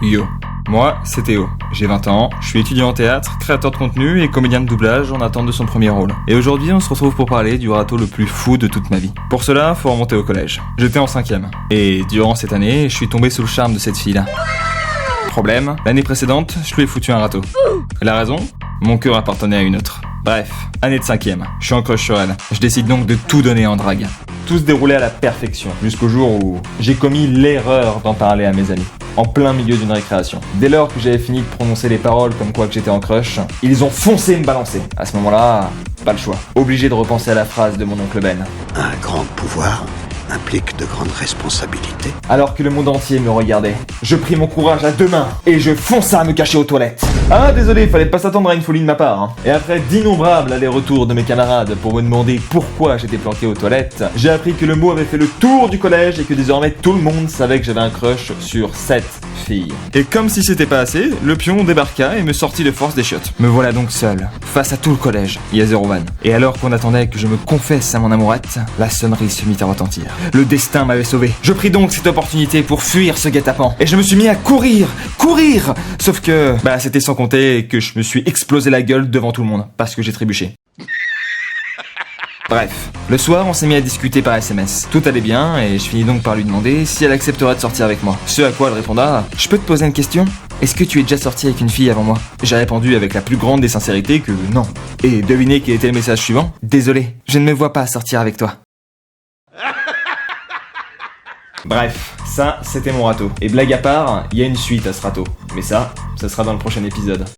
Yo, moi c'est Théo, j'ai 20 ans, je suis étudiant en théâtre, créateur de contenu et comédien de doublage en attente de son premier rôle. Et aujourd'hui on se retrouve pour parler du râteau le plus fou de toute ma vie. Pour cela, faut remonter au collège. J'étais en 5ème. Et durant cette année, je suis tombé sous le charme de cette fille-là. Problème, l'année précédente, je lui ai foutu un râteau. La raison ? Mon cœur appartenait à une autre. Bref, année de 5ème, je suis en crush sur elle. Je décide donc de tout donner en drague. Tout se déroulait à la perfection, jusqu'au jour où j'ai commis l'erreur d'en parler à mes amis, en plein milieu d'une récréation. Dès lors que j'avais fini de prononcer les paroles comme quoi que j'étais en crush, ils ont foncé me balancer. À ce moment-là, pas le choix. Obligé de repenser à la phrase de mon oncle Ben. Un grand pouvoir implique de grandes responsabilités. Alors que le monde entier me regardait, je pris mon courage à deux mains et je fonça me cacher aux toilettes. Ah désolé, fallait pas s'attendre à une folie de ma part. Et après d'innombrables allers-retours de mes camarades pour me demander pourquoi j'étais planqué aux toilettes, j'ai appris que le mot avait fait le tour du collège et que désormais tout le monde savait que j'avais un crush sur cette fille. Et comme si c'était pas assez, le pion débarqua et me sortit de force des chiottes. Me voilà donc seul, face à tout le collège, il y a 0 vanne. Et alors qu'on attendait que je me confesse à mon amourette, la sonnerie se mit à retentir. Le destin m'avait sauvé. Je pris donc cette opportunité pour fuir ce guet-apens. Et je me suis mis à courir. Sauf que, c'était sans compter que je me suis explosé la gueule devant tout le monde, parce que j'ai trébuché. Bref, le soir on s'est mis à discuter par SMS. Tout allait bien et je finis donc par lui demander si elle accepterait de sortir avec moi. Ce à quoi elle répondra: je peux te poser une question ? Est-ce que tu es déjà sorti avec une fille avant moi ? J'ai répondu avec la plus grande des sincérités que non. Et devinez quel était le message suivant ? Désolé, je ne me vois pas sortir avec toi. Bref, ça c'était mon râteau. Et blague à part, il y a une suite à ce râteau. Mais ça sera dans le prochain épisode.